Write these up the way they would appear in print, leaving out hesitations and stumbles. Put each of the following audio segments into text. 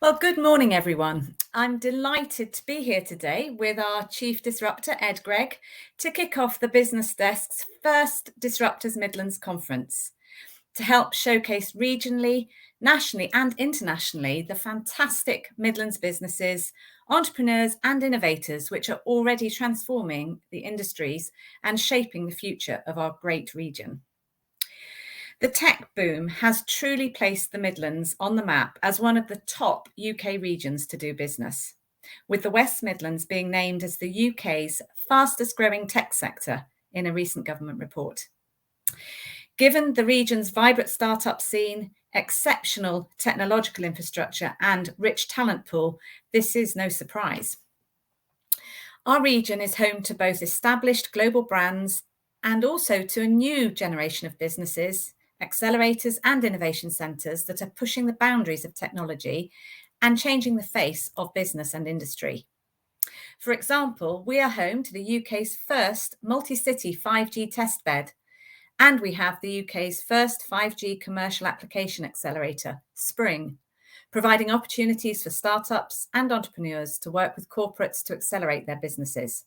Well, good morning, everyone. I'm delighted to be here today with our Chief Disruptor, Ed Greig, to kick off the Business Desk's first Disruptors Midlands conference to help showcase regionally, nationally, and internationally the fantastic Midlands businesses, entrepreneurs, and innovators which are already transforming the industries and shaping the future of our great region. The tech boom has truly placed the Midlands on the map as one of the top UK regions to do business, with the West Midlands being named as the UK's fastest growing tech sector in a recent government report. Given the region's vibrant startup scene, exceptional technological infrastructure, and rich talent pool, this is no surprise. Our region is home to both established global brands and also to a new generation of businesses, accelerators, and innovation centres that are pushing the boundaries of technology and changing the face of business and industry. For example, we are home to the UK's first multi-city 5G testbed, and we have the UK's first 5G commercial application accelerator, Spring, providing opportunities for startups and entrepreneurs to work with corporates to accelerate their businesses.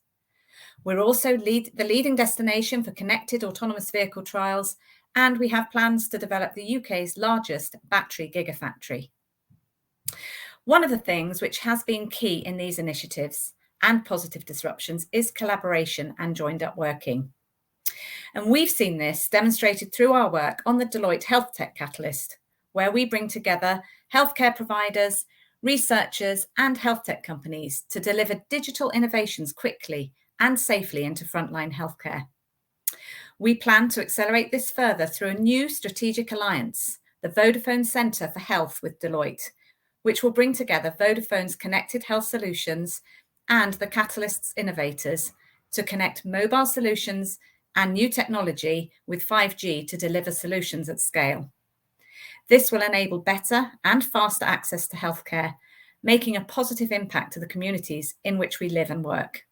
We're also the leading destination for connected autonomous vehicle trials, and we have plans to develop the UK's largest battery gigafactory. One of the things which has been key in these initiatives and positive disruptions is collaboration and joined up working. And we've seen this demonstrated through our work on the Deloitte Health Tech Catalyst, where we bring together healthcare providers, researchers, and health tech companies to deliver digital innovations quickly and safely into frontline healthcare. We plan to accelerate this further through a new strategic alliance, the Vodafone Centre for Health with Deloitte, which will bring together Vodafone's connected health solutions and the Catalyst's innovators to connect mobile solutions and new technology with 5G to deliver solutions at scale. This will enable better and faster access to healthcare, making a positive impact to the communities in which we live and work.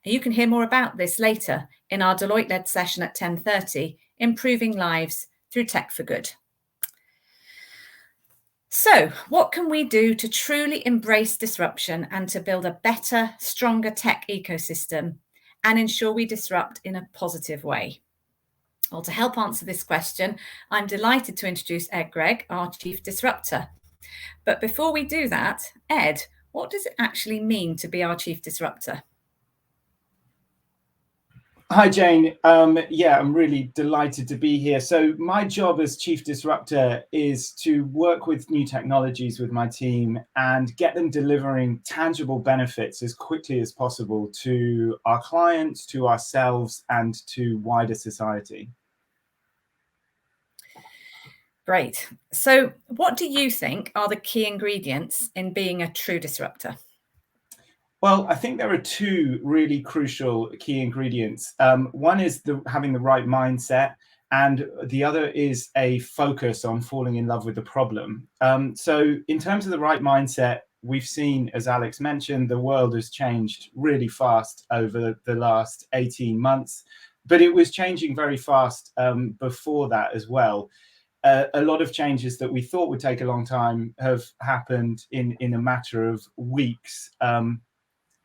And you can hear more about this later in our Deloitte-led session at 10:30, Improving Lives Through Tech for Good. So, what can we do to truly embrace disruption and to build a better, stronger tech ecosystem and ensure we disrupt in a positive way? Well, to help answer this question, I'm delighted to introduce Ed Greig, our Chief Disruptor. But before we do that, Ed, what does it actually mean to be our Chief Disruptor? Hi, Jane. I'm really delighted to be here. So my job as Chief Disruptor is to work with new technologies with my team and get them delivering tangible benefits as quickly as possible to our clients, to ourselves, and to wider society. Great. So what do you think are the key ingredients in being a true disruptor? Well, I think there are two really crucial key ingredients. One is having the right mindset, and the other is a focus on falling in love with the problem. So in terms of the right mindset, we've seen, as Alex mentioned, the world has changed really fast over the last 18 months, but it was changing very fast before that as well. A lot of changes that we thought would take a long time have happened in a matter of weeks.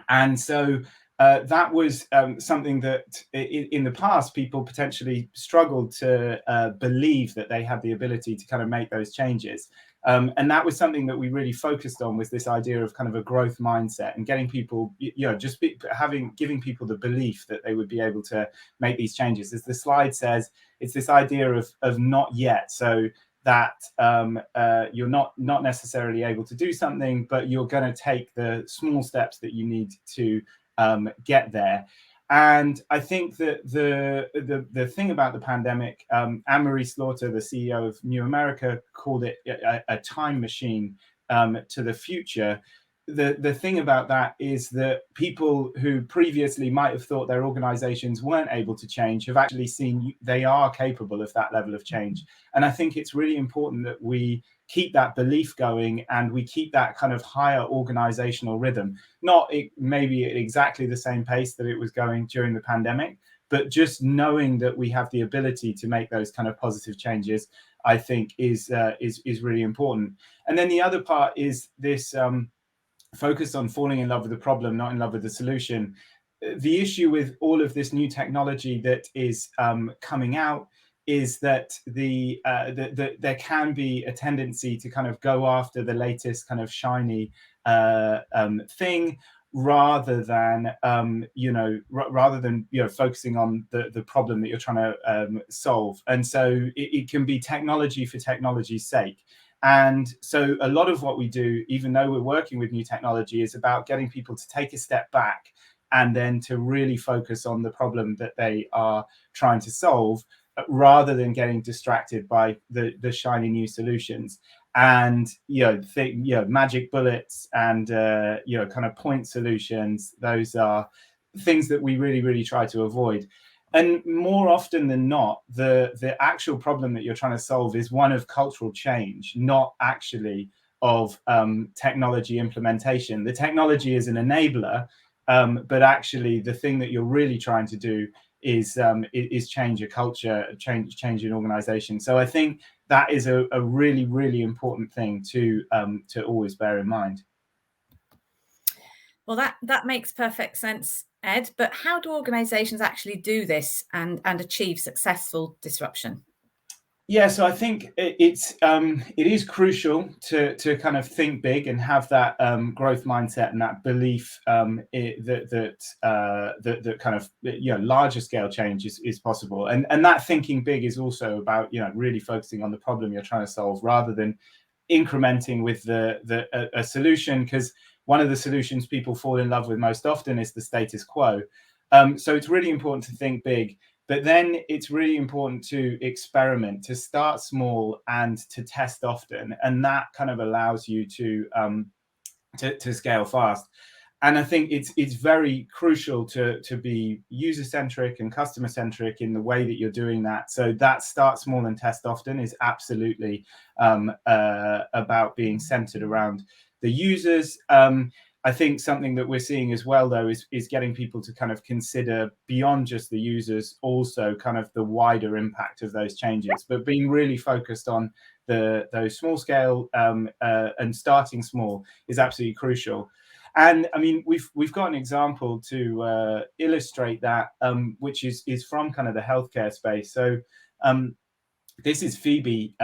And so that was something that in the past, people potentially struggled to believe that they had the ability to kind of make those changes. And that was something that we really focused on, was this idea of kind of a growth mindset and getting people, giving people the belief that they would be able to make these changes. As the slide says, it's this idea of not yet. So that you're not necessarily able to do something, but you're going to take the small steps that you need to get there. And I think that the thing about the pandemic, Anne-Marie Slaughter, the CEO of New America, called it a time machine to the future. The thing about that is that people who previously might have thought their organizations weren't able to change have actually seen they are capable of that level of change. And I think it's really important that we keep that belief going and we keep that kind of higher organizational rhythm, not maybe at exactly the same pace that it was going during the pandemic, but just knowing that we have the ability to make those kind of positive changes. I think is really important. And then the other part is this focus on falling in love with the problem, not in love with the solution. The issue with all of this new technology that is coming out is that there can be a tendency to kind of go after the latest kind of shiny thing, rather than focusing on the problem that you're trying to solve. And so it can be technology for technology's sake. And so a lot of what we do, even though we're working with new technology, is about getting people to take a step back and then to really focus on the problem that they are trying to solve, rather than getting distracted by the shiny new solutions. And magic bullets and kind of point solutions, those are things that we really try to avoid. And more often than not, the actual problem that you're trying to solve is one of cultural change, not actually of technology implementation. The technology is an enabler, but actually the thing that you're really trying to do is change a culture, change an organization. So I think that is a really important thing to always bear in mind. Well, that makes perfect sense, Ed. But how do organizations actually do this and achieve successful disruption? Yeah, so I think it is crucial to kind of think big and have that growth mindset and that belief that kind of larger scale change is possible. And that thinking big is also about really focusing on the problem you're trying to solve, rather than incrementing with a solution, because one of the solutions people fall in love with most often is the status quo. So it's really important to think big. But then it's really important to experiment, to start small and to test often. And that kind of allows you to scale fast. And I think it's very crucial to be user-centric and customer-centric in the way that you're doing that. So that start small and test often is absolutely about being centered around the users. I think something that we're seeing as well, though, is getting people to kind of consider beyond just the users, also kind of the wider impact of those changes, but being really focused on those small scale and starting small is absolutely crucial. And I mean, we've got an example to illustrate that, which is from kind of the healthcare space. So this is Phoebe,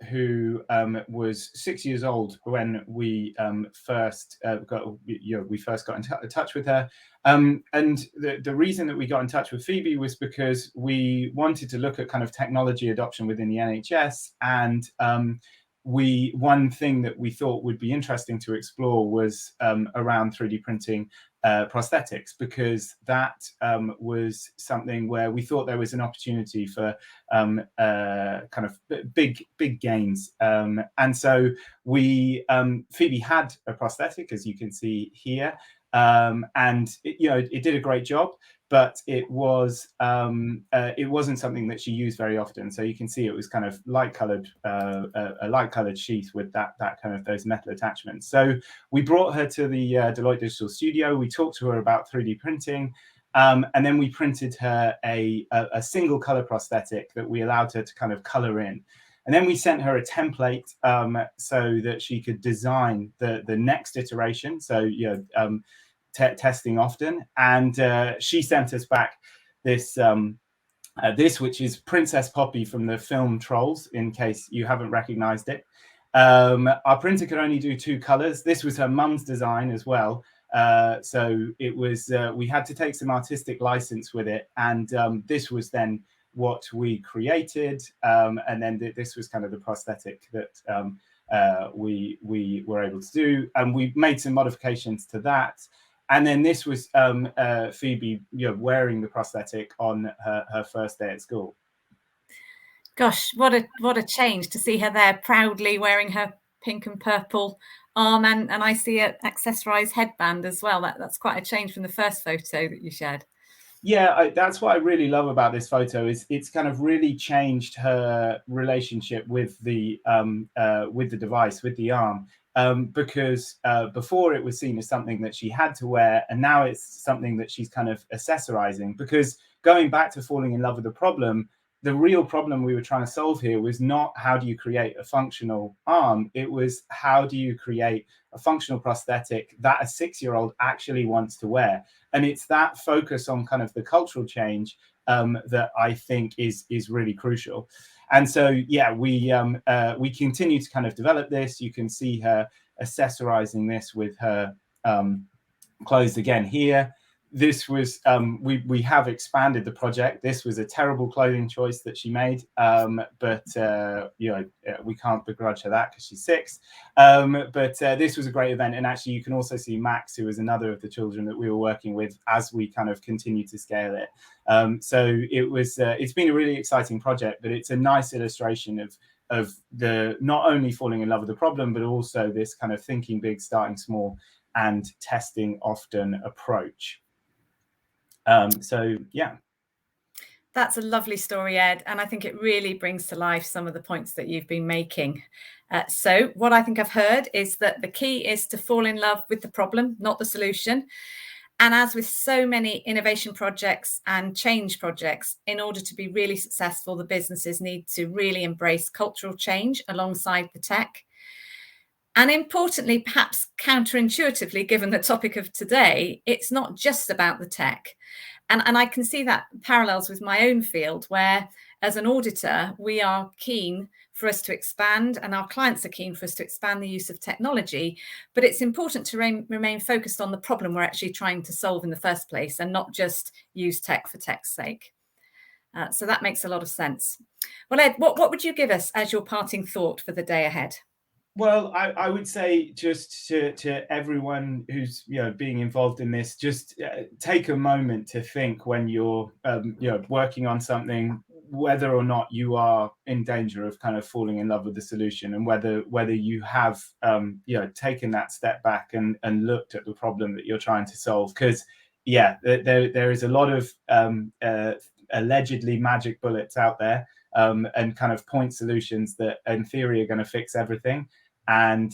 who was 6 years old when we first got in touch with her. And the reason that we got in touch with Phoebe was because we wanted to look at kind of technology adoption within the NHS. And one thing that we thought would be interesting to explore was around 3D printing prosthetics, because that was something where we thought there was an opportunity for kind of big gains. And so Phoebe had a prosthetic, as you can see here, and it did a great job, but it wasn't something that she used very often. So you can see it was kind of a light colored sheath with that kind of those metal attachments. So we brought her to the Deloitte Digital Studio. We talked to her about 3D printing. And then we printed her a single color prosthetic that we allowed her to kind of color in. And then we sent her a template so that she could design the next iteration. So, testing often. And she sent us back this, which is Princess Poppy from the film Trolls, in case you haven't recognized it. Our printer could only do 2 colors. This was her mum's design as well. So it was, we had to take some artistic license with it. And this was then what we created. And then this was kind of the prosthetic that we were able to do. And we made some modifications to that. And then this was Phoebe wearing the prosthetic on her first day at school. Gosh, what a change to see her there proudly wearing her pink and purple arm, and I see an accessorized headband as well. That's quite a change from the first photo that you shared. Yeah, that's what I really love about this photo, is it's kind of really changed her relationship with the device, with the arm, because before it was seen as something that she had to wear, and now it's something that she's kind of accessorizing. Because going back to falling in love with the problem, the real problem we were trying to solve here was not how do you create a functional arm, it was how do you create a functional prosthetic that a 6-year-old actually wants to wear. And it's that focus on kind of the cultural change that I think is really crucial. And so, yeah, we continue to kind of develop this. You can see her accessorizing this with her clothes again here. This was we have expanded the project. This was a terrible clothing choice that she made, but you know, we can't begrudge her that because she's 6. But this was a great event, and actually you can also see Max, who was another of the children that we were working with as we kind of continue to scale it. So it was it's been a really exciting project, but it's a nice illustration of the not only falling in love with the problem, but also this kind of thinking big, starting small, and testing often approach. So yeah, that's a lovely story, Ed, and I think it really brings to life some of the points that you've been making. So what I think I've heard is that the key is to fall in love with the problem, not the solution. And as with so many innovation projects and change projects, in order to be really successful, the businesses need to really embrace cultural change alongside the tech. And importantly, perhaps counterintuitively, given the topic of today, it's not just about the tech. And I can see that parallels with my own field, where as an auditor, we are keen for us to expand, and our clients are keen for us to expand the use of technology. But it's important to remain focused on the problem we're actually trying to solve in the first place, and not just use tech for tech's sake. So that makes a lot of sense. Well, Ed, what would you give us as your parting thought for the day ahead? Well, I would say just to everyone who's being involved in this, just take a moment to think when you're working on something, whether or not you are in danger of kind of falling in love with the solution, and whether you have taken that step back and looked at the problem that you're trying to solve. Because there is a lot of allegedly magic bullets out there, and kind of point solutions that in theory are going to fix everything. And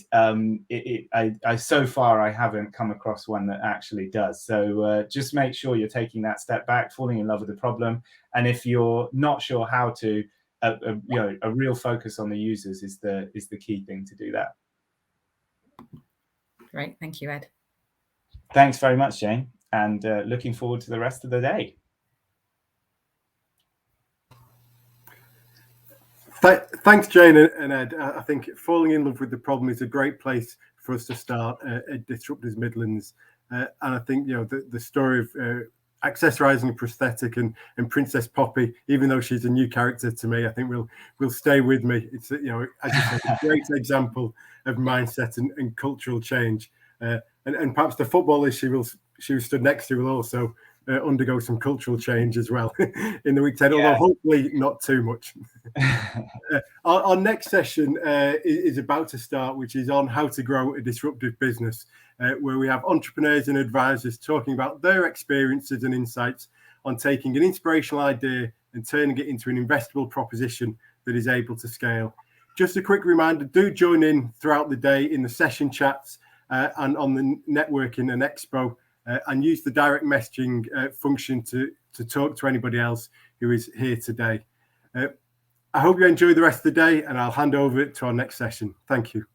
so far I haven't come across one that actually does. So just make sure you're taking that step back, falling in love with the problem. And if you're not sure how to, a real focus on the users is the key thing to do that. Great, thank you, Ed. Thanks very much, Jane, and looking forward to the rest of the day. Thanks, Jane and Ed. I think falling in love with the problem is a great place for us to start at Disruptors Midlands. And I think the story of accessorizing a prosthetic and Princess Poppy, even though she's a new character to me, I think will stay with me. It's as you said, a great example of mindset and cultural change. And perhaps the footballer she was stood next to will also undergo some cultural change as well in the weekend, although hopefully not too much. Our next session is about to start, which is on how to grow a disruptive business, where we have entrepreneurs and advisors talking about their experiences and insights on taking an inspirational idea and turning it into an investable proposition that is able to scale. Just a quick reminder, do join in throughout the day in the session chats and on the networking and expo, and use the direct messaging function to talk to anybody else who is here today. I hope you enjoy the rest of the day, and I'll hand over to our next session. Thank you.